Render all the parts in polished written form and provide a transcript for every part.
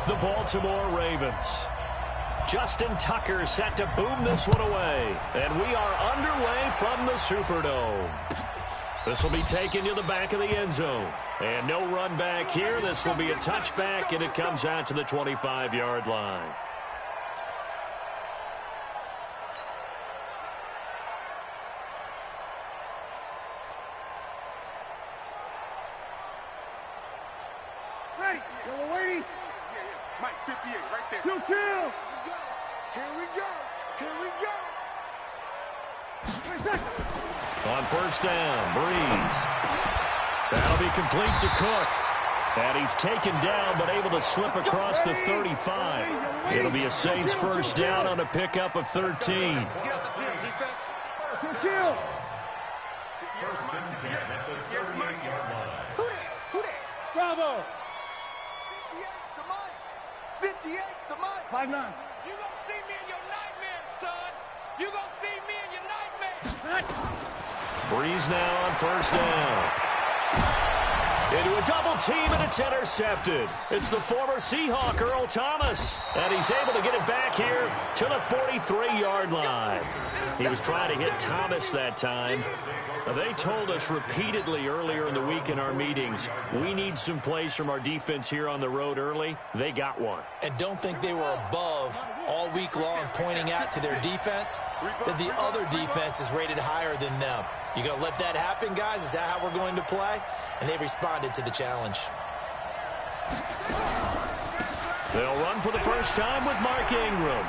the Baltimore Ravens. Justin Tucker set to boom this one away. And we are underway from the Superdome. This will be taken to the back of the end zone. And no run back here. This will be a touchback, and it comes out to the 25-yard line. Hey, yo, lady. Mike, 58, right there. Two kill. Here we go. Here we go. On first down, Breeze. That'll be complete to Cook. And he's taken down, but able to slip across the 35. It'll be a Saints first down on a pickup of 13. Two kill. First and 10 at the 38-yard line. Who that? Bravo. 58 to Mike. 5'9". You gonna see me in your nightmares, son. You gonna see me in your nightmares. Breeze now on first down. Into a double team, and it's intercepted. It's the former Seahawk, Earl Thomas. And he's able to get it back here to the 43-yard line. He was trying to hit Thomas that time. They told us repeatedly earlier in the week in our meetings, we need some plays from our defense here on the road early. They got one. And don't think they were above all week long pointing out to their defense that the other defense is rated higher than them. You going to let that happen, guys? Is that how we're going to play? And they responded to the challenge. They'll run for the first time with Mark Ingram.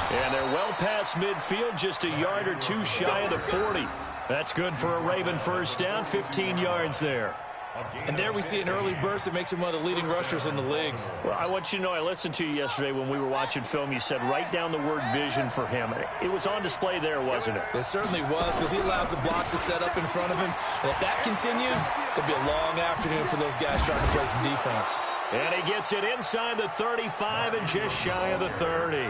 And they're well past midfield, just a yard or two shy of the 40. That's good for a Raven first down, 15 yards there. And there we see an early burst that makes him one of the leading rushers in the league. Well, I want you to know, I listened to you yesterday when we were watching film. You said write down the word vision for him. It was on display there, wasn't it? It certainly was, because he allows the blocks to set up in front of him. And if that continues, it'll be a long afternoon for those guys trying to play some defense. And he gets it inside the 35 and just shy of the 30.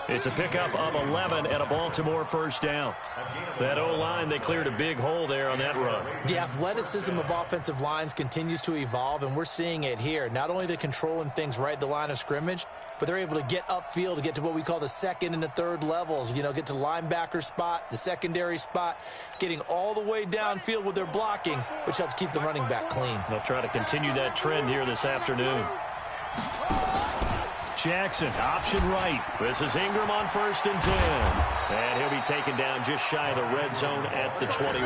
It's a pickup of 11 and a Baltimore first down. That O-line, they cleared a big hole there on that run. The athleticism of offensive lines continues to evolve, and we're seeing it here. Not only they're controlling things right at the line of scrimmage, but they're able to get upfield to get to what we call the second and the third levels. You know, get to linebacker spot, the secondary spot, getting all the way downfield with their blocking, which helps keep the running back clean. They'll try to continue that trend here this afternoon. Jackson, option right. This is Ingram on first and 10. And he'll be taken down just shy of the red zone at the 21.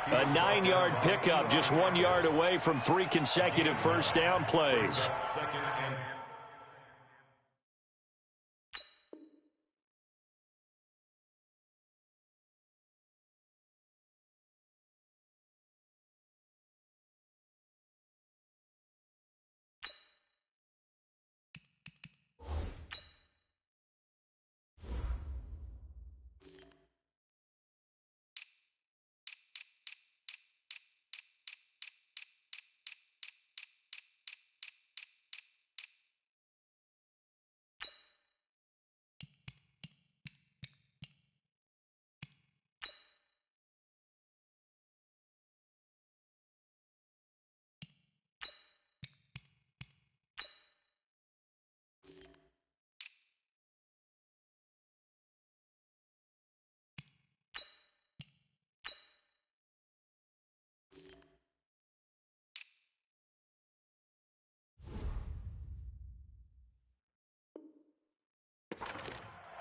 A 9-yard pickup, just 1 yard away from 3 consecutive first down plays.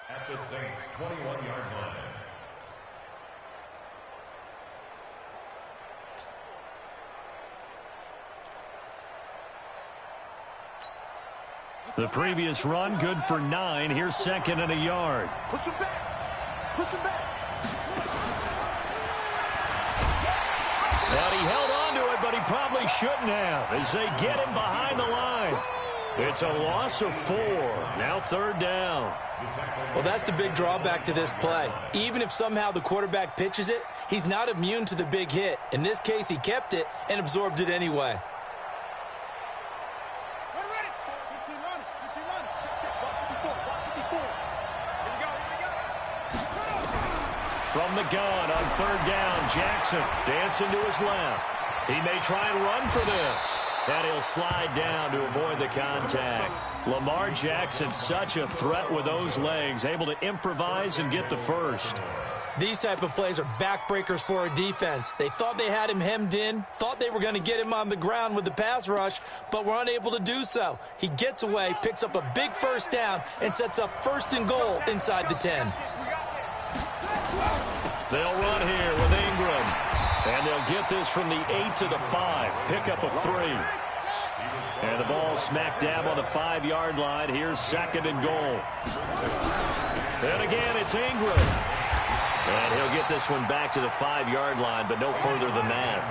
At the Saints' 21-yard line. The previous run, good for 9. Here's second and a yard. Push him back. Push him back. And he held on to it, but he probably shouldn't have as they get him behind the line. It's a loss of 4. Now third down. Well, that's the big drawback to this play. Even if somehow the quarterback pitches it, he's not immune to the big hit. In this case, he kept it and absorbed it anyway. From the gun on third down, Jackson dancing to his left. He may try and run for this. And he'll slide down to avoid the contact. Lamar Jackson, such a threat with those legs, able to improvise and get the first. These type of plays are backbreakers for a defense. They thought they had him hemmed in, thought they were going to get him on the ground with the pass rush, but were unable to do so. He gets away, picks up a big first down, and sets up 1st and goal inside the 10. They'll run here with Ingram. And they'll get this from the 8 to the 5. Pickup of 3. And the ball smack dab on the 5-yard line. Here's 2nd and goal. And again, it's Ingram. And he'll get this one back to the 5-yard line, but no further than that.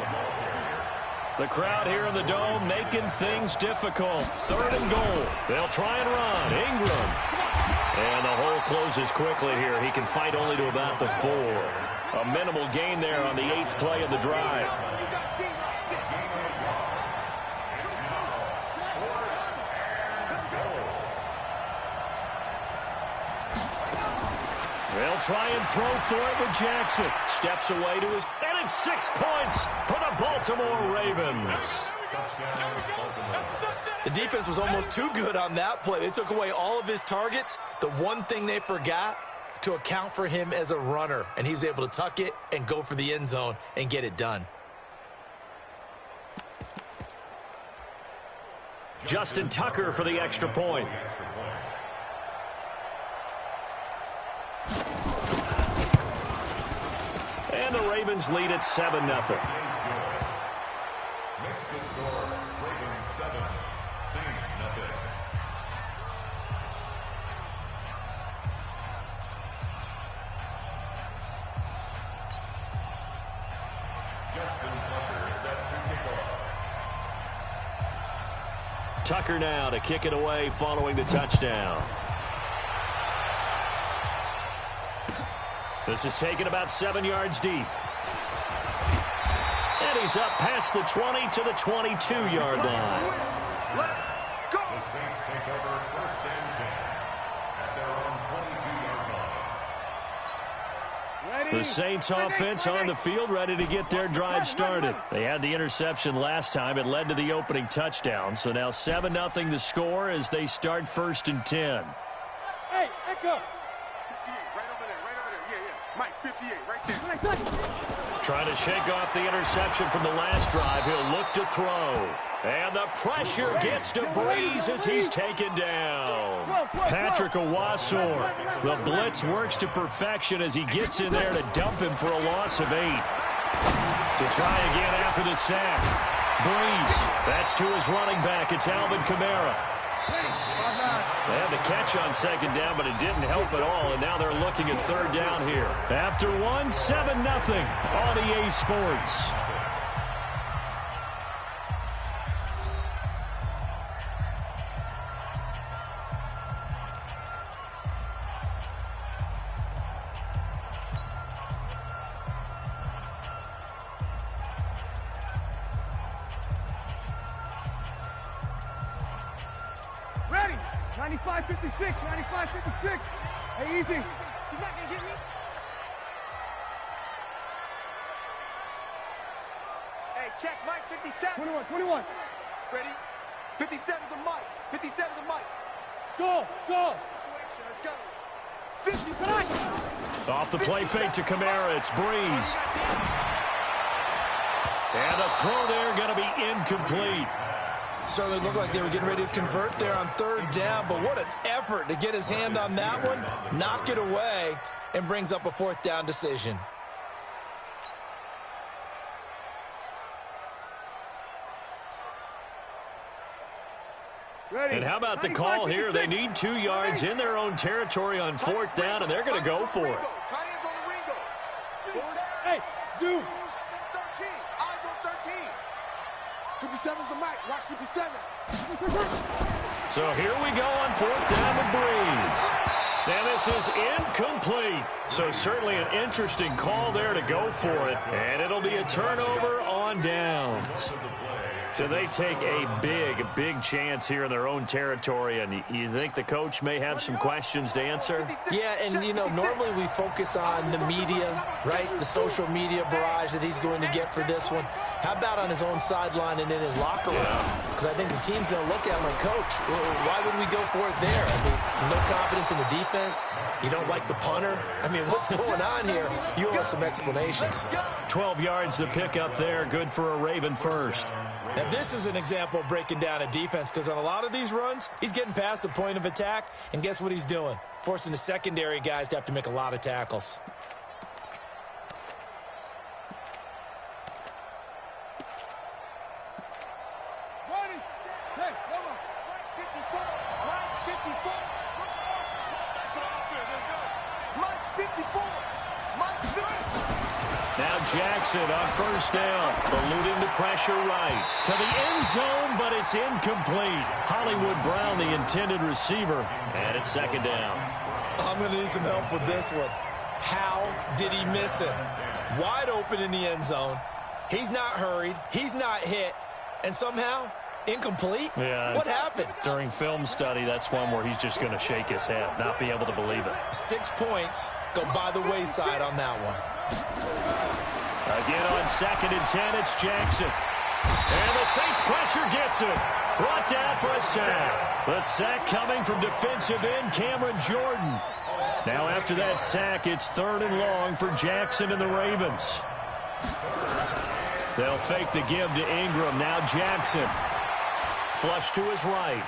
The crowd here in the Dome making things difficult. 3rd and goal. They'll try and run. Ingram. And the hole closes quickly here. He can fight only to about the 4. A minimal gain there on the 8th play of the drive. They'll try and throw for it with Jackson. Steps away to his... And it's 6 points for the Baltimore Ravens. The defense was almost too good on that play. They took away all of his targets. The one thing they forgot to account for him as a runner, and he was able to tuck it and go for the end zone and get it done. Justin Tucker for the extra point. And the Ravens lead at 7-0. Makes the score Ravens 7, Saints nothing. Justin Tucker set to kick off. Tucker now to kick it away following the touchdown. This is taken about 7 yards deep. And he's up past the 20 to the 22-yard line. The Saints take over 1st and 10 at their own 22-yard line. The Saints offense on the field, ready to get their drive started. They had the interception last time. It led to the opening touchdown. So now 7-0 the score as they start 1st and 10. Hey, Echo. Mike, 58, right there. Trying to shake off the interception from the last drive. He'll look to throw. And the pressure gets to Breeze as he's taken down. Patrick Owasor. The blitz works to perfection as he gets in there to dump him for a loss of 8. To try again after the sack. Breeze. That's to his running back. It's Alvin Kamara. They had the catch on 2nd down, but it didn't help at all, and now they're looking at 3rd down here. After 7-0 on EA Sports. Ready. 95-56, 95-56. Hey, easy. He's not going to get me. Hey, check Mike 57. 21. Ready? 57 to Mike. 57 to Mike. Go. Let's go. 59. Off the play fake to Kamara. It's Breeze. And a throw there going to be incomplete. Certainly looked like they were getting ready to convert there on 3rd down, but what an effort to get his hand on that one, knock it away, and brings up a 4th down decision. Ready. And how about the call here? They need 2 yards in their own territory on 4th down, and they're going to go for it. Hey, zoom. 13. Eyes on 13. 57's the mic. Watch 57. So here we go on 4th down with Breeze. And this is incomplete. So certainly an interesting call there to go for it. And it'll be a turnover on downs. So they take a big chance here in their own territory, and you think the coach may have some questions to answer? Yeah, and, you know, normally we focus on the media, right, the social media barrage that he's going to get for this one. How about on his own sideline and in his locker room? Because I think the team's going to look at him like, Coach, why would we go for it there? I mean, no confidence in the defense. You don't like the punter? I mean, what's going on here? You owe us some explanations. 12 yards to pick up there. Good for a Raven first. Now, this is an example of breaking down a defense, because on a lot of these runs, he's getting past the point of attack, and guess what he's doing? Forcing the secondary guys to have to make a lot of tackles. Now Jackson on first down, eluding the pressure right to the end zone, but it's incomplete. Hollywood Brown, the intended receiver, and it's second down. I'm going to need some help with this one. How did he miss it? Wide open in the end zone. He's not hurried. He's not hit. And somehow, incomplete? Yeah. What happened? During film study, that's one where he's just going to shake his head, not be able to believe it. 6 points go by the wayside on that one. Again on 2nd and 10, it's Jackson. And the Saints pressure gets it. Brought down for a sack. The sack coming from defensive end Cameron Jordan. Now after that sack, it's 3rd and long for Jackson and the Ravens. They'll fake the give to Ingram. Now Jackson. Flush to his right.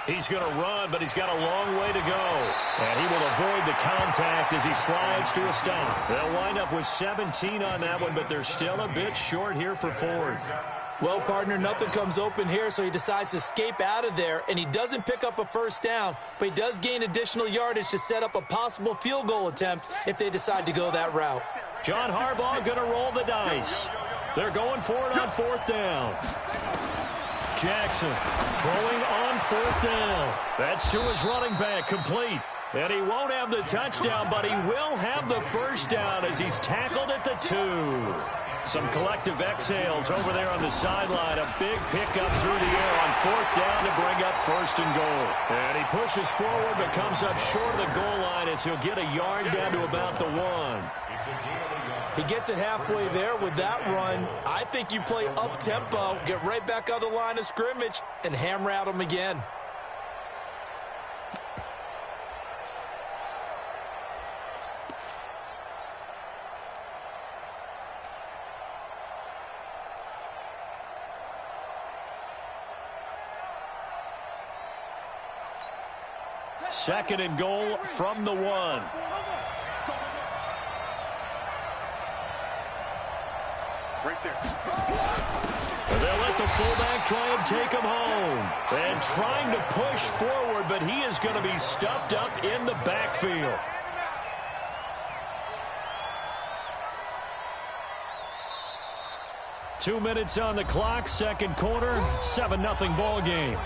He's going to run, but he's got a long way to go. And he will avoid the contact as he slides to a stop. They'll wind up with 17 on that one, but they're still a bit short here for 4th. Well, partner, nothing comes open here, so he decides to escape out of there, and he doesn't pick up a first down, but he does gain additional yardage to set up a possible field goal attempt if they decide to go that route. John Harbaugh going to roll the dice. They're going for it on 4th down. Jackson throwing on 4th down. That's to his running back, complete. And he won't have the touchdown, but he will have the first down as he's tackled at the 2. Some collective exhales over there on the sideline. A big pickup through the air on 4th down to bring up 1st and goal. And he pushes forward but comes up short of the goal line as he'll get a yard down to about the 1. He gets it halfway there with that run. I think you play up-tempo, get right back on the line of scrimmage, and hammer at him again. Second and goal from the 1. Right there. They'll let the fullback try and take him home. And trying to push forward, but he is going to be stuffed up in the backfield. Two minutes on the clock, second quarter, 7-0 ball game.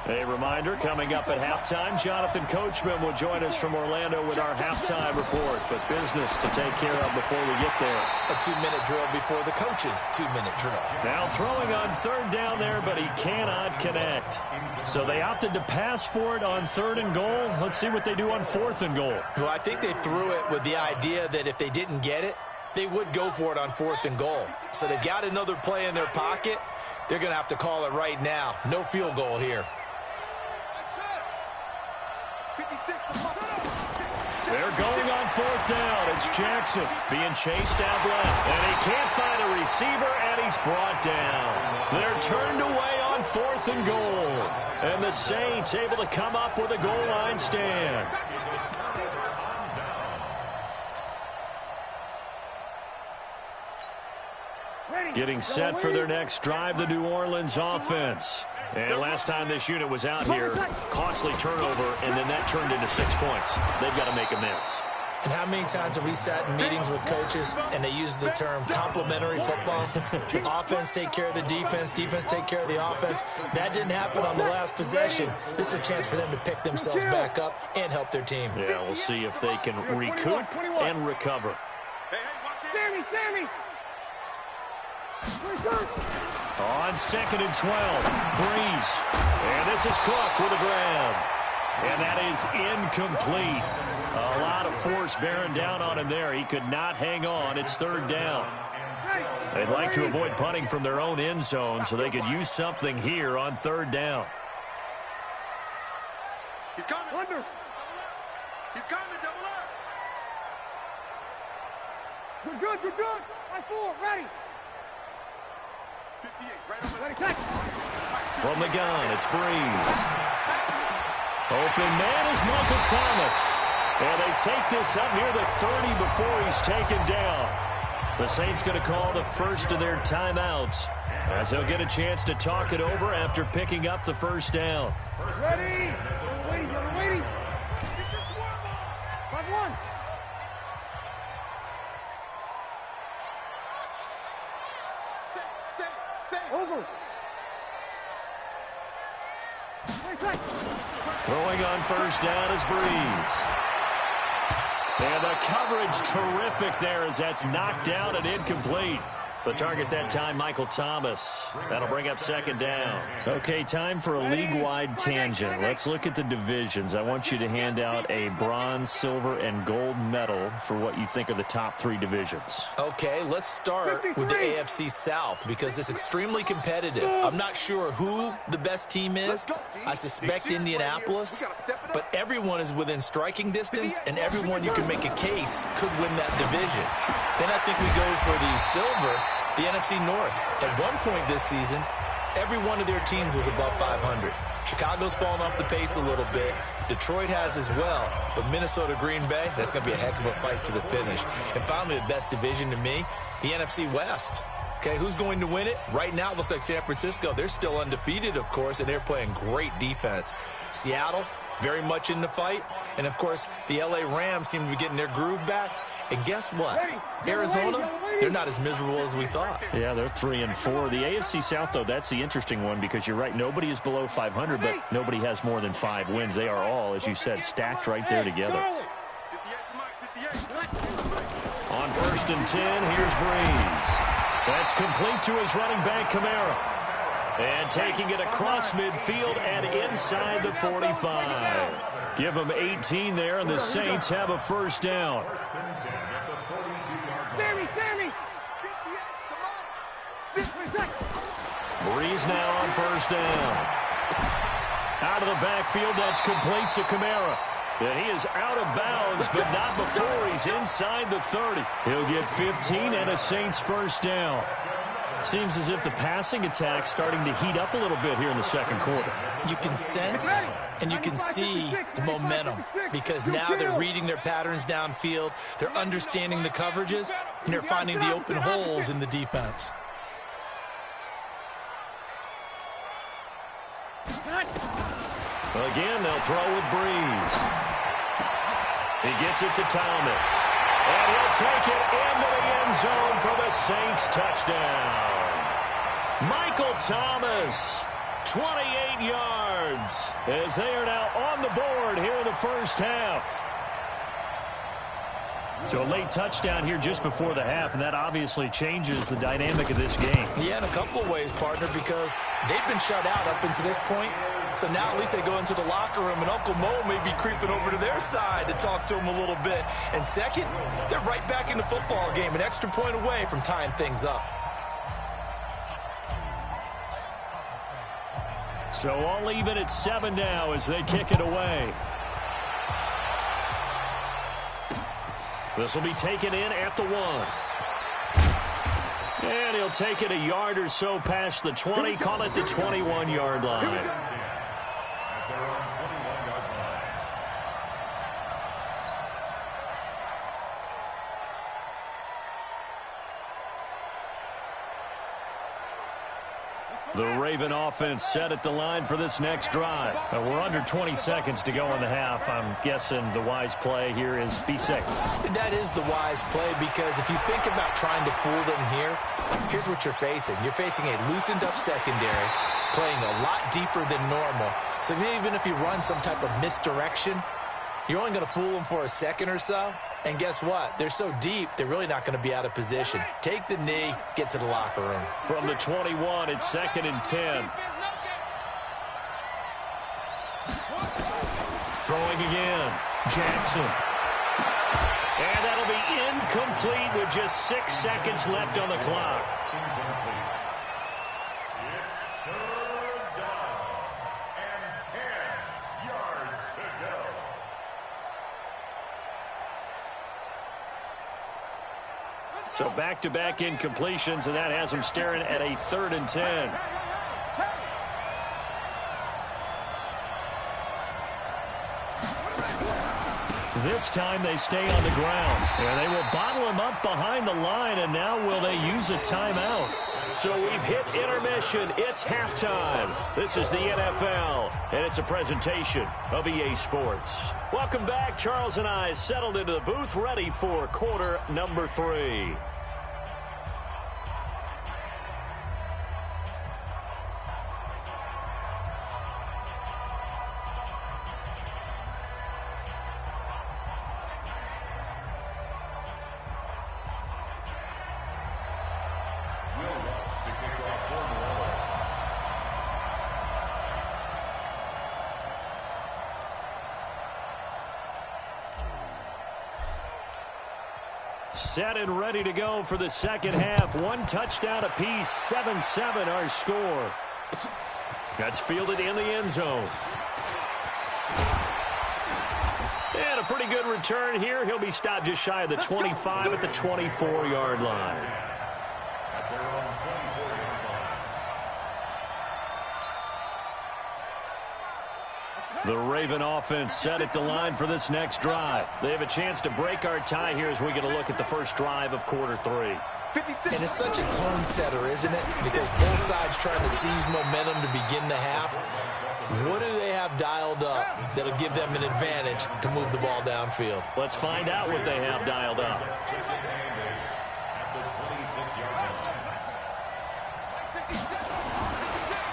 A reminder, coming up at halftime, Jonathan Coachman will join us from Orlando with our halftime report. But business to take care of before we get there. A 2-minute drill before the coach's 2-minute drill. Now throwing on 3rd down there, but he cannot connect. So they opted to pass for it on 3rd and goal. Let's see what they do on 4th and goal. Well, I think they threw it with the idea that if they didn't get it, they would go for it on 4th and goal. So they've got another play in their pocket. They're going to have to call it right now. No field goal here. They're going on 4th down. It's Jackson being chased out left. And he can't find a receiver, and he's brought down. They're turned away on 4th and goal. And the Saints able to come up with a goal line stand. Getting set for their next drive, the New Orleans offense. And last time this unit was out here, costly turnover, and then that turned into 6 points. They've got to make amends. And how many times have we sat in meetings with coaches and they use the term complementary football? Offense take care of the defense, defense take care of the offense. That didn't happen on the last possession. This is a chance for them to pick themselves back up and help their team. Yeah, we'll see if they can recoup and recover. Sammy! On 2nd and 12, Breeze. And this is Cook with a grab. And that is incomplete. A lot of force bearing down on him there. He could not hang on. It's 3rd down. They'd like to avoid punting from their own end zone so they could use something here on 3rd down. He's coming. Under. He's coming. Double up. Good. High 4. Ready. 58. Right over. Ready. Catch. From the gun, it's Breeze. Open man is Michael Thomas. And they take this up near the 30 before he's taken down. The Saints going to call the first of their timeouts as they'll get a chance to talk it over after picking up the 1st down. Ready. Waiting. 5-1. Say. Over. Throwing on 1st down is Breeze. And the coverage terrific there as that's knocked down and incomplete. The target that time, Michael Thomas. That'll bring up 2nd down. Okay, time for a league-wide tangent. Let's look at the divisions. I want you to hand out a bronze, silver, and gold medal for what you think are the top 3 divisions. Okay, let's start with the AFC South because it's extremely competitive. I'm not sure who the best team is. I suspect Indianapolis, but everyone is within striking distance, and everyone you can make a case could win that division. Then I think we go for the silver, the NFC North. At one point this season, every one of their teams was above 500. Chicago's fallen off the pace a little bit. Detroit has as well. But Minnesota, Green Bay, that's going to be a heck of a fight to the finish. And finally, the best division to me, the NFC West. Okay, who's going to win it? Right now, it looks like San Francisco. They're still undefeated, of course, and they're playing great defense. Seattle, very much in the fight. And, of course, the L.A. Rams seem to be getting their groove back. And guess what? Arizona, they're not as miserable as we thought. Yeah, they're 3-4. The AFC South, though, that's the interesting one because you're right. Nobody is below 500, but nobody has more than 5 wins. They are all, as you said, stacked right there together. On 1st and 10, here's Breeze. That's complete to his running back, Kamara. And taking it across midfield and inside the 45. Give them 18 there, and the Saints have a 1st down. Sammy! Breeze now on 1st down. Out of the backfield, that's complete to Kamara. And he is out of bounds, but not before he's inside the 30. He'll get 15 and a Saints 1st down. Seems as if the passing attack's starting to heat up a little bit here in the 2nd quarter. You can sense and you can see the momentum because now they're reading their patterns downfield, they're understanding the coverages, and they're finding the open holes in the defense. Again, they'll throw with Breeze. He gets it to Thomas. And he'll take it into the end zone for the Saints touchdown. Michael Thomas, 28 yards, as they are now on the board here in the 1st half. So a late touchdown here just before the half, and that obviously changes the dynamic of this game. Yeah, in a couple of ways, partner, because they've been shut out up until this point. So now at least they go into the locker room, and Uncle Mo may be creeping over to their side to talk to him a little bit. And second, they're right back in the football game, an extra point away from tying things up. So all even at 7 now as they kick it away. This will be taken in at the 1. And he'll take it a yard or so past the 20, call it the 21-yard line. The Raven offense set at the line for this next drive. We're under 20 seconds to go in the half. I'm guessing the wise play here is be safe. That is the wise play, because if you think about trying to fool them here, here's what you're facing. You're facing a loosened up secondary, playing a lot deeper than normal. So even if you run some type of misdirection, you're only going to fool them for a second or so. And guess what? They're so deep, they're really not going to be out of position. Take the knee, get to the locker room. From the 21, it's 2nd and 10. Throwing again. Jackson. And that'll be incomplete with just 6 seconds left on the clock. So back-to-back incompletions, and that has them staring at a 3rd and 10. This time they stay on the ground. And they will bottle him up behind the line, and now will they use a timeout? So we've hit intermission. It's halftime. This is the NFL, and it's a presentation of EA Sports. Welcome back. Charles and I settled into the booth, ready for quarter number 3. Set and ready to go for the second half. 1 touchdown apiece, 7-7 our score. That's fielded in the end zone. And a pretty good return here. He'll be stopped just shy of the 25 at the 24-yard line. The Raven offense set at the line for this next drive. They have a chance to break our tie here as we get a look at the first drive of quarter 3. And it's such a tone setter, isn't it? Because both sides trying to seize momentum to begin the half. What do they have dialed up that'll give them an advantage to move the ball downfield? Let's find out what they have dialed up.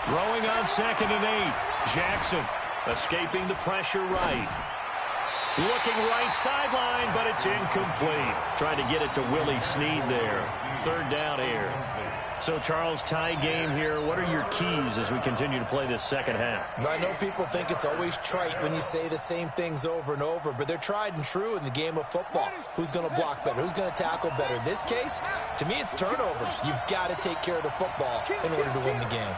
Throwing on 2nd and 8. Jackson. Escaping the pressure right. Looking right sideline, but it's incomplete. Trying to get it to Willie Snead there. 3rd down here. So, Charles, tie game here. What are your keys as we continue to play this second half? I know people think it's always trite when you say the same things over and over, but they're tried and true in the game of football. Who's going to block better? Who's going to tackle better? In this case, to me, it's turnovers. You've got to take care of the football in order to win the game.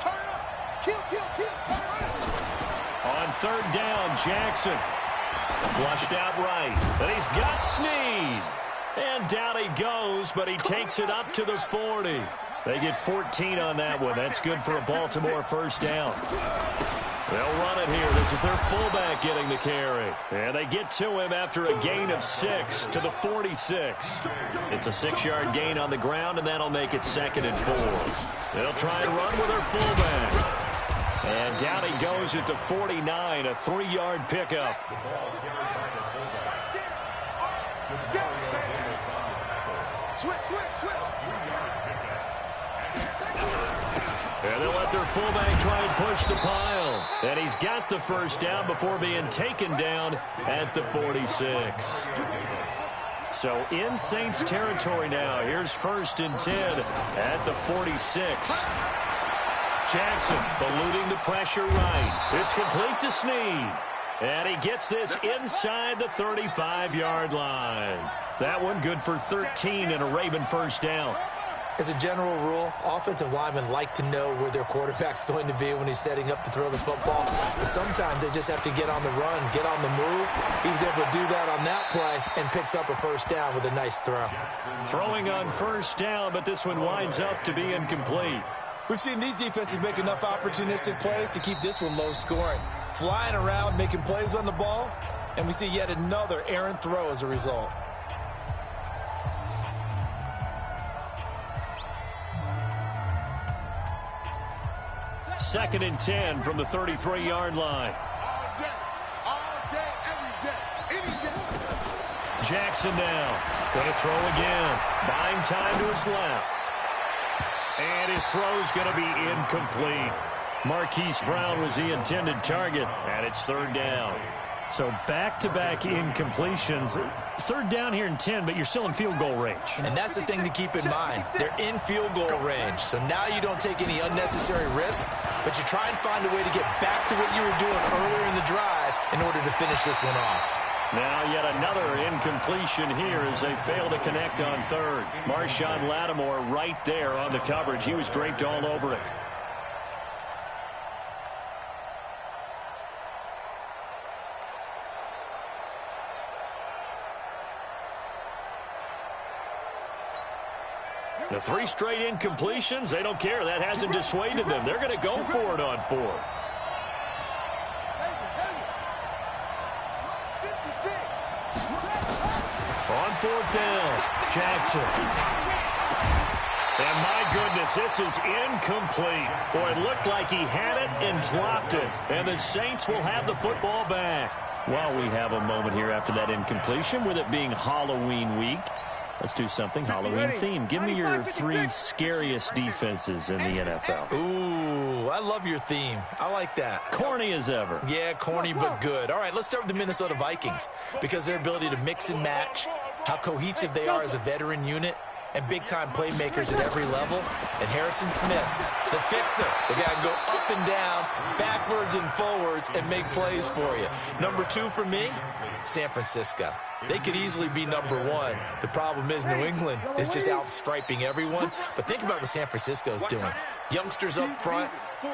On 3rd down, Jackson. Flushed out right. And he's got Snead. And down he goes, but he takes it up to the 40. They get 14 on that one. That's good for a Baltimore first down. They'll run it here. This is their fullback getting the carry. And they get to him after a gain of 6 to the 46. It's a 6-yard gain on the ground, and that'll make it 2nd and 4. They'll try and run with their fullback. And down he goes at the 49, a 3-yard pickup. And they'll let their fullback try and push the pile. And he's got the first down before being taken down at the 46. So in Saints territory now. Here's 1st and 10 at the 46. Jackson eluding the pressure right. It's complete to Snead. And he gets this inside the 35-yard line. That one good for 13 and a Raven first down. As a general rule, offensive linemen like to know where their quarterback's going to be when he's setting up to throw the football. But sometimes they just have to get on the run, get on the move. He was able to do that on that play and picks up a first down with a nice throw. Throwing on first down, but this one winds up to be incomplete. We've seen these defenses make enough opportunistic plays to keep this one low scoring. Flying around, making plays on the ball, and we see yet another errant throw as a result. 2nd and 10 from the 33-yard line. All day, every day, any day. Jackson now. Going to throw again. Buying time to his left. And his throw's going to be incomplete. Marquise Brown was the intended target, and it's 3rd down. So back-to-back incompletions. 3rd down here in 10, but you're still in field goal range. And that's the thing to keep in mind. They're in field goal range. So now you don't take any unnecessary risks, but you try and find a way to get back to what you were doing earlier in the drive in order to finish this one off. Now yet another incompletion here as they fail to connect on 3rd. Marshawn Lattimore right there on the coverage. He was draped all over it. The 3 straight incompletions, they don't care. That hasn't dissuaded them. They're going to go for it on 4th. On 4th down, Jackson. And my goodness, this is incomplete. Boy, it looked like he had it and dropped it. And the Saints will have the football back. Well, we have a moment here after that incompletion with it being Halloween week. Let's do something Halloween themed. Give me your 3 scariest defenses in the NFL. Ooh, I love your theme. I like that. Corny as ever. Yeah, corny but good. All right, let's start with the Minnesota Vikings because their ability to mix and match, how cohesive they are as a veteran unit, and big-time playmakers at every level. And Harrison Smith, the fixer, the guy can go up and down, backwards and forwards, and make plays for you. Number 2 for me, San Francisco. They could easily be number 1. The problem is New England is just outstriping everyone. But think about what San Francisco is doing. Youngsters up front,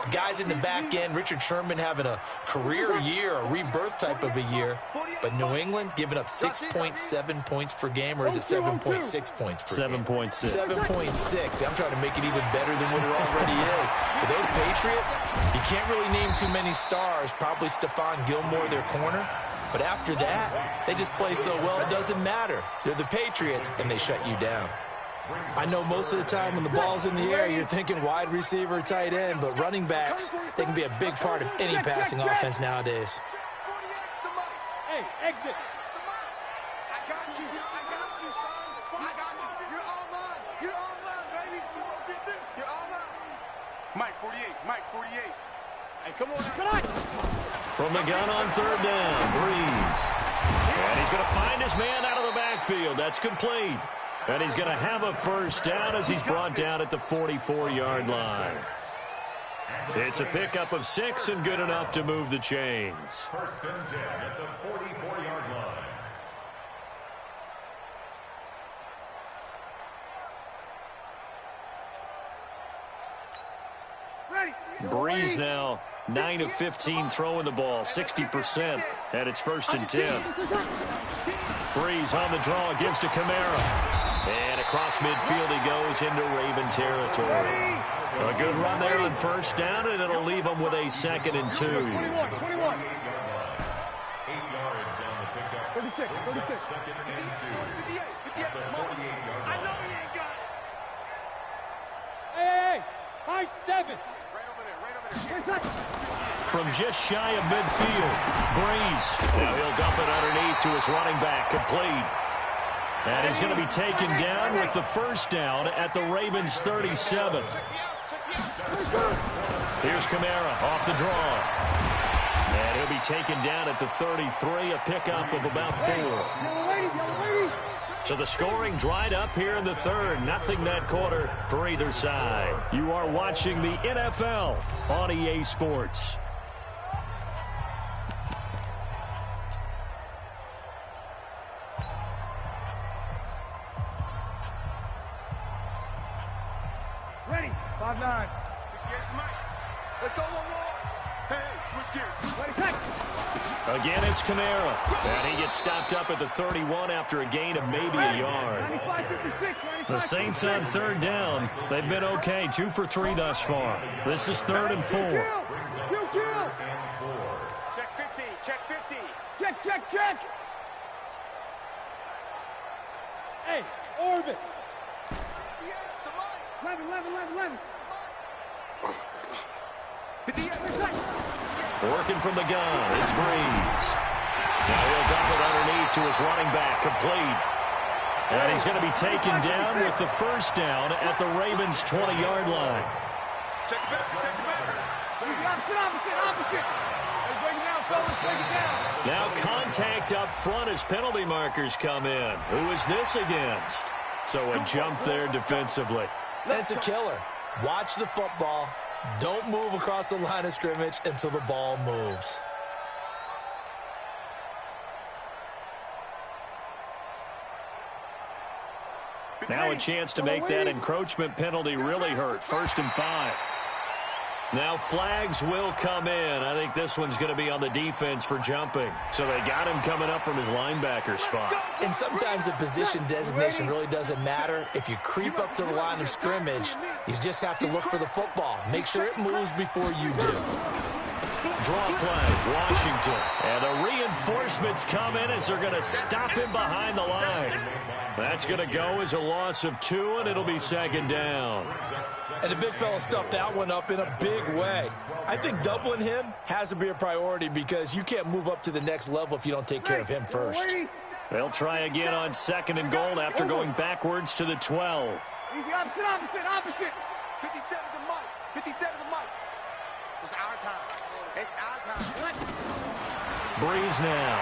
guys in the back end. Richard Sherman having a career year, a rebirth type of a year. But New England giving up 6.7 points per game, or is it 7.6 points per game? 7.6. 7.6. I'm trying to make it even better than what it already is. But those Patriots, you can't really name too many stars. Probably Stephon Gilmore, their corner. But after that, they just play so well, it doesn't matter. They're the Patriots, and they shut you down. I know most of the time when the ball's in the air, you're thinking wide receiver, tight end, but running backs, they can be a big part of any passing offense nowadays. Hey, exit. I got you, son. I got you. You're all mine. You're all mine, baby. You're all mine. Mike 48. Hey, come on. Come on. From the gun on 3rd down, Breeze. And he's going to find his man out of the backfield. That's complete. And he's going to have a 1st down as he's brought down at the 44-yard line. It's a pickup of 6 and good enough to move the chains. 1st and 10 at the 44-yard line. Breeze now 9 of 15 throwing the ball, 60%, and it's 1st and 10. Breeze on the draw, gives to Kamara. And across midfield he goes into Raven territory. A good run there on 1st down, and it'll leave him with a 2nd and 2. 21. 8 yards on the pickup. 36. 2nd and 2. At the 48-yard I line. know he ain't got it. Hey, high 7. Right over there. From just shy of midfield, Breeze. Now he'll dump it underneath to his running back, complete. And he's going to be taken down with the 1st down at the Ravens 37. Here's Kamara off the draw. And he'll be taken down at the 33, a pickup of about 4. So the scoring dried up here in the 3rd. Nothing that quarter for either side. You are watching the NFL on EA Sports. Ready. 5-9. Let's go one more. Hey, switch gears. Ready, take. Again, it's Kamara. And he gets stopped up at the 31 after a gain of maybe a yard. 95-56. The Saints on 3rd down. They've been okay, 2 for 3 thus far. This is 3rd and 4. Kill. Check 50. Check 50. Check. Hey, orbit. 11. Working from the gun, it's Breeze. Now he'll dump it underneath to his running back, complete. And he's going to be taken down with the first down at the Ravens' 20-yard line. Check it back, check it back. Opposite. Hey, break it down, fellas, break it down. Now contact up front as penalty markers come in. Who is this against? So a jump there defensively. That's a killer. Watch the football. Don't move across the line of scrimmage until the ball moves. Now a chance to make that encroachment penalty really hurt. 1st and 5. Now flags will come in. I think this one's going to be on the defense for jumping. So they got him coming up from his linebacker spot. And sometimes the position designation really doesn't matter. If you creep up to the line of scrimmage, you just have to look for the football. Make sure it moves before you do. Draw play, Washington. And the reinforcements come in as they're going to stop him behind the line. That's going to go as a loss of 2, and it'll be 2nd down. And the big fella stuffed that one up in a big way. I think doubling him has to be a priority because you can't move up to the next level if you don't take care of him first. They'll try again on 2nd and goal after going backwards to the 12. Easy, opposite. 57 to Mike. It's our time. Breeze now.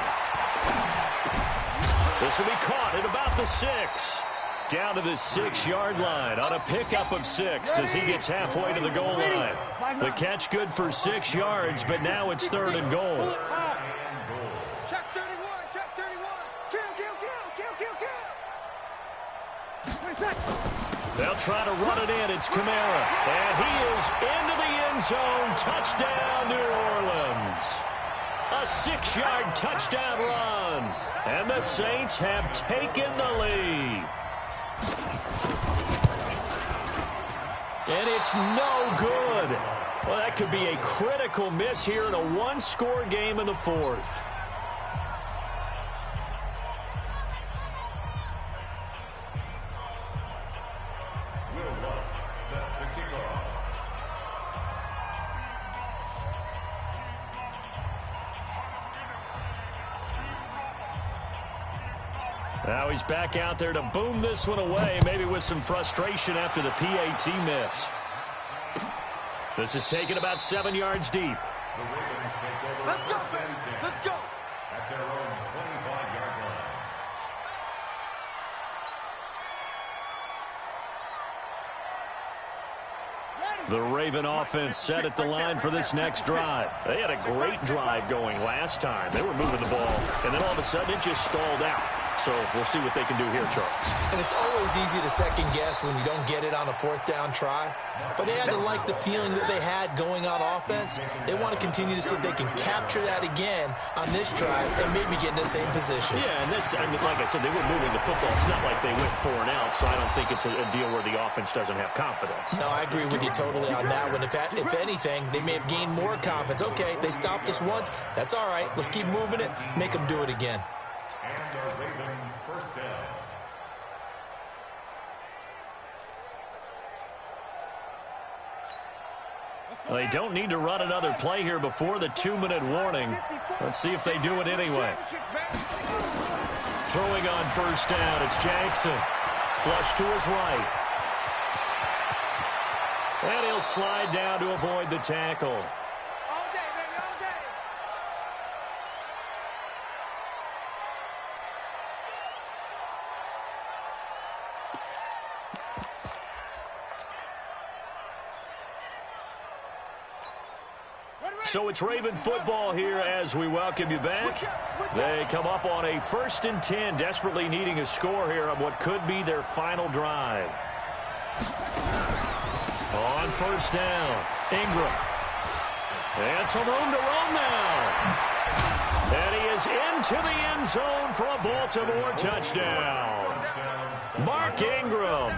This will be caught at about the 6. Down to the 6-yard line on a pickup of 6 as he gets halfway to the goal line. The catch good for 6 yards, but now it's 3rd and goal. Check 31. Kill. They'll try to run it in. It's Kamara. And he is into the end zone. Touchdown, New Orleans. A 6-yard touchdown run. And the Saints have taken the lead. And it's no good. Well, that could be a critical miss here in a one-score game in the 4th. Now he's back out there to boom this one away, maybe with some frustration after the PAT miss. This is taken about 7 yards deep. The Ravens take over first and 10. Let's go. At their own 25-yard line. The Raven offense set at the line for this next drive. They had a great drive going last time. They were moving the ball, and then all of a sudden it just stalled out. So we'll see what they can do here, Charles. And it's always easy to second guess when you don't get it on a 4th down try. But they had to like the feeling that they had going on offense. They want to continue to see if they can capture that again on this drive and maybe get in the same position. Yeah, and that's, I mean, like I said, they were moving the football. It's not like they went 4 and out, so I don't think it's a deal where the offense doesn't have confidence. No, I agree with you totally on that one. If anything, they may have gained more confidence. Okay, they stopped us once. That's all right. Let's keep moving it. Make them do it again. And the Raven first down. They don't need to run another play here before the 2-minute warning. Let's see if they do it anyway. Throwing on first down, it's Jackson. Flush to his right. And he'll slide down to avoid the tackle. All day, baby, all day. So it's Raven football here as we welcome you back. They come up on a 1st and 10, desperately needing a score here on what could be their final drive. On first down, Ingram. And some room to run now. And he is into the end zone for a Baltimore touchdown. Mark Ingram.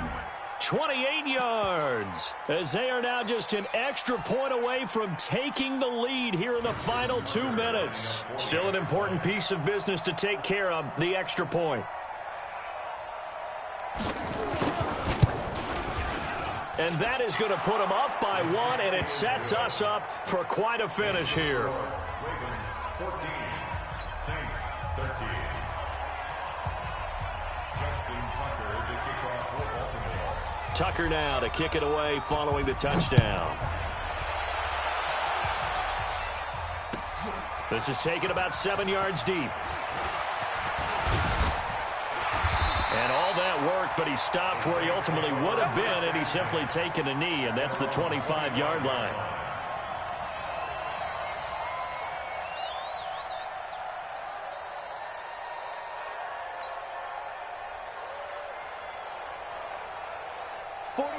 28 yards, as they are now just an extra point away from taking the lead here in the final 2 minutes. Still an important piece of business to take care of, the extra point. And that is going to put them up by 1, and it sets us up for quite a finish here. Ravens 14, Saints 13. Justin Tucker to kick off for Baltimore. Tucker now to kick it away following the touchdown. This is taken about 7 yards deep. And all that worked, but he stopped where he ultimately would have been, and he's simply taken a knee, and that's the 25-yard line.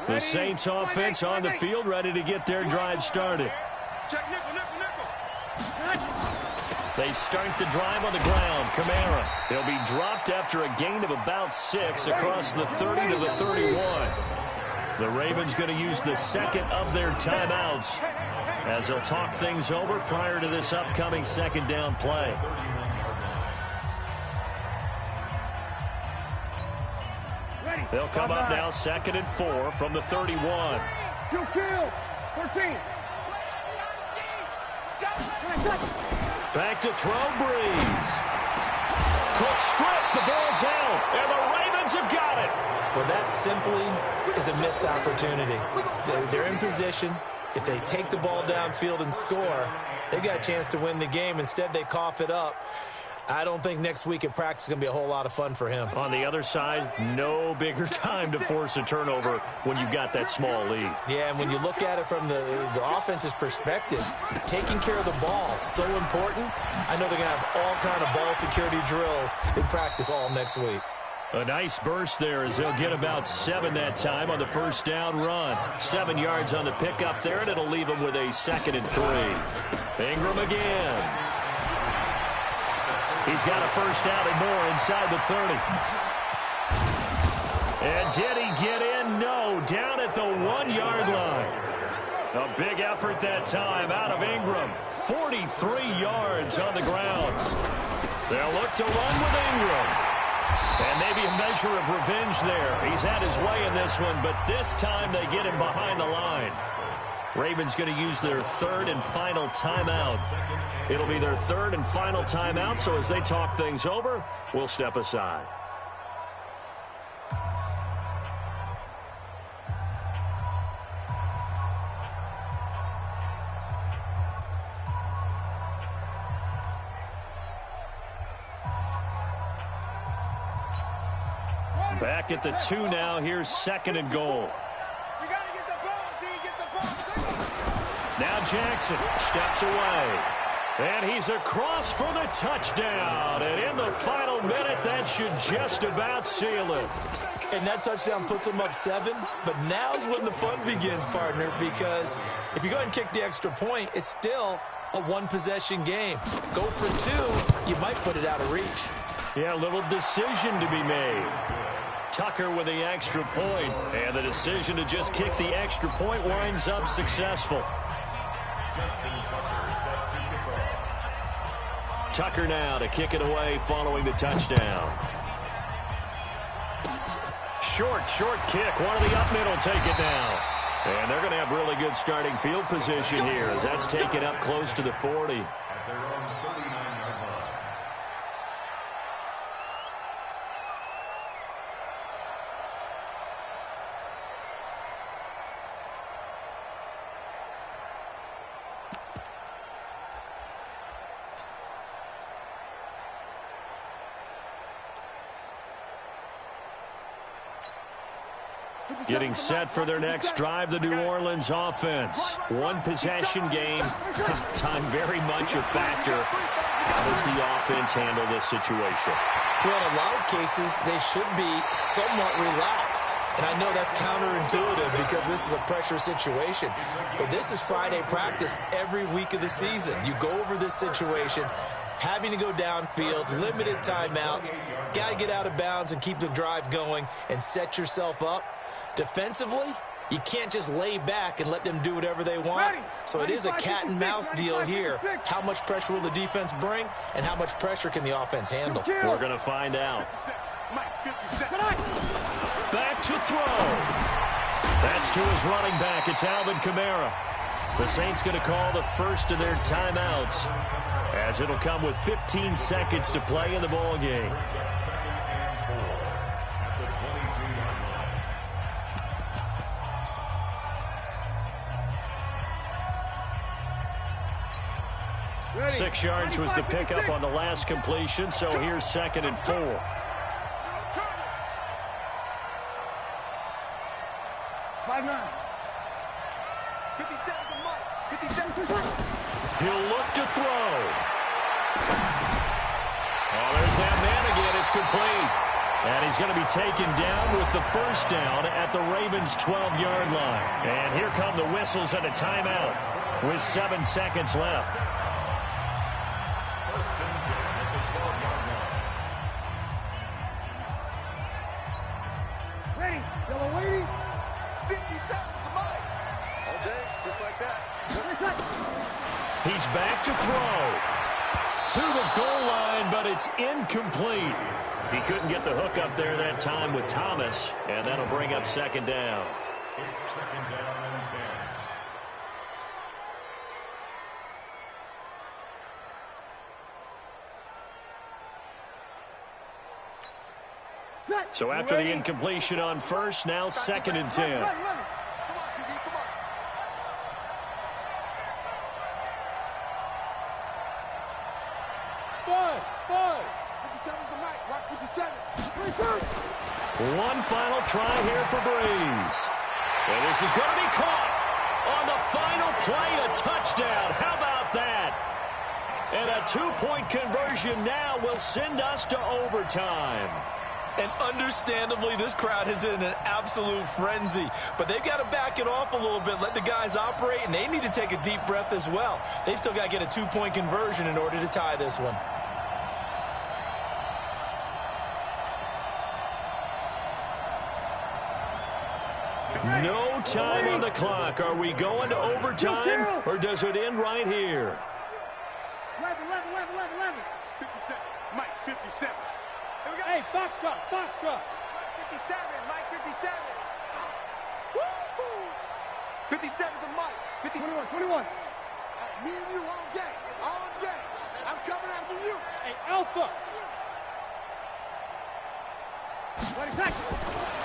The Saints offense on the field, ready to get their drive started. Check nickel, nickel, nickel. They start the drive on the ground. Kamara. He'll be dropped after a gain of about 6 across the 30 to the 31. The Ravens going to use the second of their timeouts as they'll talk things over prior to this upcoming second down play. They'll come up now 2nd and 4 from the 31. You kill. 13. Back to throw, Breeze. Cook stripped, the ball's out, and the Ravens have got it. Well, that simply is a missed opportunity. They're in position. If they take the ball downfield and score, they've got a chance to win the game. Instead, they cough it up. I don't think next week at practice is going to be a whole lot of fun for him. On the other side, no bigger time to force a turnover when you've got that small lead. Yeah, and when you look at it from the offense's perspective, taking care of the ball is so important. I know they're going to have all kind of ball security drills in practice all next week. A nice burst there as they'll get about 7 that time on the first down run. 7 yards on the pickup there, and it'll leave them with a 2nd and 3. Ingram again. He's got a first down and more inside the 30. And did he get in? No, down at the 1-yard line. A big effort that time out of Ingram. 43 yards on the ground. They'll look to run with Ingram. And maybe a measure of revenge there. He's had his way in this one, but this time they get him behind the line. Ravens going to use their 3rd and final timeout. It'll be their 3rd and final timeout, so as they talk things over, we'll step aside. Back at the 2 now. Here's 2nd and goal. Now Jackson steps away. And he's across for the touchdown. And in the final minute, that should just about seal it. And that touchdown puts them up 7. But now's when the fun begins, partner, because if you go ahead and kick the extra point, it's still a 1-possession game. Go for 2, you might put it out of reach. Yeah, a little decision to be made. Tucker with the extra point. And the decision to just kick the extra point winds up successful. Tucker now to kick it away following the touchdown. Short kick. One of the up middle take it now. And they're going to have really good starting field position here as that's taken up close to the 40. At their own 39-yard line. Getting set for their next drive, the New Orleans offense. 1-possession game. Time very much a factor. How does the offense handle this situation? Well, in a lot of cases, they should be somewhat relaxed. And I know that's counterintuitive because this is a pressure situation. But this is Friday practice every week of the season. You go over this situation, having to go downfield, limited timeouts, got to get out of bounds and keep the drive going and set yourself up. Defensively, you can't just lay back and let them do whatever they want. So it is a cat and mouse deal here. How much pressure will the defense bring, and how much pressure can the offense handle? We're going to find out. Back to throw. That's to his running back. It's Alvin Kamara. The Saints going to call the first of their timeouts, as it'll come with 15 seconds to play in the ball game. Ready. 6 yards was the pickup on the last completion, so here's 2nd and 4. 5-9. 57 to Mike. 57 to Mike. He'll look to throw. Oh, there's that man again. It's complete. And he's going to be taken down with the first down at the Ravens' 12-yard line. And here come the whistles and a timeout with 7 seconds left. Ready. Yellow waiting. 57 to Mike. All day, just like that. He's back to throw. To the goal line, but it's incomplete. He couldn't get the hook up there that time with Thomas, and that'll bring up 2nd down. It's 2nd down and 10. So after the incompletion on first, now 2nd and 10. Come on, QB, come on. Five. 57's the mic. Rock 57. One final try here for Breeze. And this is going to be caught on the final play, a touchdown. How about that? And a 2-point conversion now will send us to overtime. And understandably, this crowd is in an absolute frenzy. But they've got to back it off a little bit, let the guys operate, and they need to take a deep breath as well. They've still got to get a 2-point conversion in order to tie this one. No time on the clock. Are we going to overtime, or does it end right here? 11. 57. Mike, 57. Here we go. Hey, Foxtrot. 57. Mike, 57. Woo-hoo. 57 to Mike. 21. Me and you all day. All day. I'm coming after you. Hey, Alpha.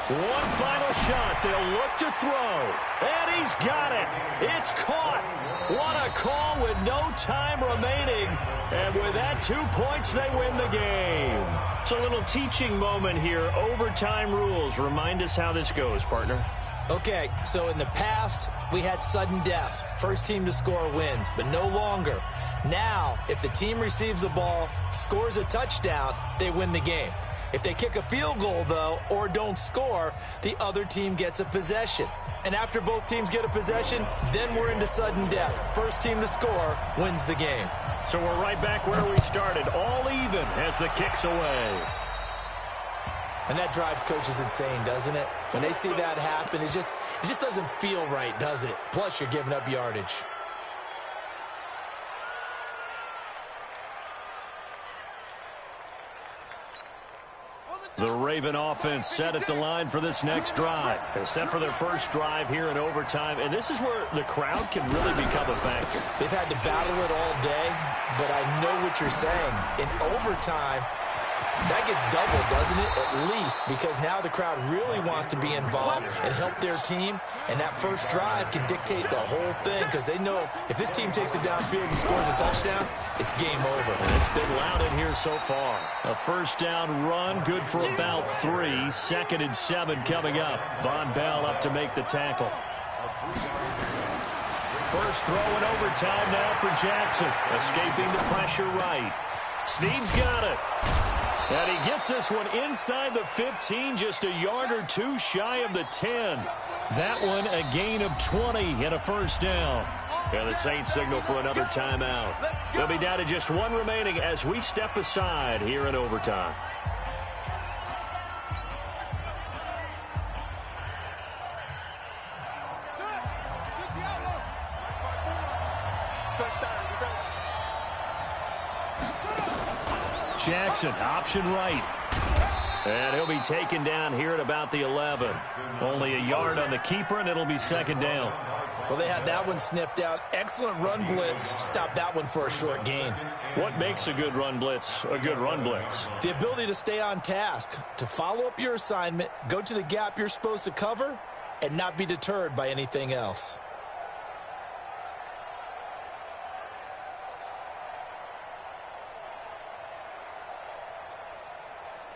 One final shot. They'll look to throw. And he's got it. It's caught. What a call with no time remaining. And with that 2 points, they win the game. It's a little teaching moment here. Overtime rules. Remind us how this goes, partner. Okay, so in the past, we had sudden death. First team to score wins, but no longer. Now, if the team receives the ball, scores a touchdown, they win the game. If they kick a field goal, though, or don't score, the other team gets a possession. And after both teams get a possession, then we're into sudden death. First team to score wins the game. So we're right back where we started, all even as the kick's away. And that drives coaches insane, doesn't it? When they see that happen, it just doesn't feel right, does it? Plus, you're giving up yardage. The Raven offense set at the line for this next drive. They're set for their first drive here in overtime, and this is where the crowd can really become a factor. They've had to battle it all day, but I know what you're saying. In overtime, that gets doubled, doesn't it? At least, because now the crowd really wants to be involved and help their team, and that first drive can dictate the whole thing because they know if this team takes it downfield and scores a touchdown, it's game over. And it's been loud in here so far. A first down run, good for about 3. 2nd and 7 coming up. Von Bell up to make the tackle. First throw in overtime now for Jackson. Escaping the pressure right. Snead's got it. And he gets this one inside the 15, just a yard or two shy of the 10. That one a gain of 20 and a first down. And the Saints signal for another timeout. They'll be down to just one remaining as we step aside here in overtime. Jackson, option right. And he'll be taken down here at about the 11. Only a yard on the keeper, and it'll be second down. Well, they had that one sniffed out. Excellent run blitz. Stopped that one for a short gain. What makes a good run blitz a good run blitz? The ability to stay on task, to follow up your assignment, go to the gap you're supposed to cover, and not be deterred by anything else.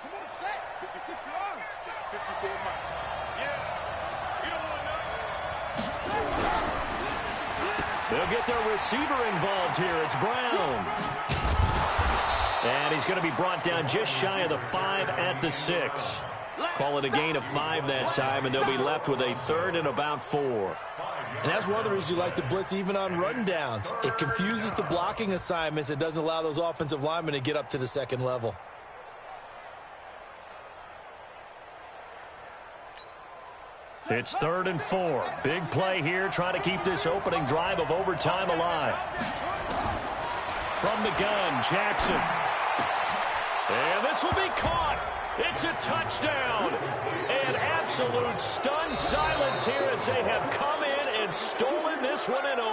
Come on, set. 56 yards. 54 miles. Yeah. You don't want to know. They'll get their receiver involved here. It's Brown. And he's going to be brought down just shy of the 5 at the 6. Call it a gain of 5 that time, and they'll be left with a 3rd and about 4. And that's one of the reasons you like to blitz even on run downs. It confuses the blocking assignments. It doesn't allow those offensive linemen to get up to the second level. It's 3rd and 4. Big play here, trying to keep this opening drive of overtime alive. From the gun, Jackson. And this will be caught. It's a touchdown. And absolute stunned silence here as they have come in and stolen this one in over.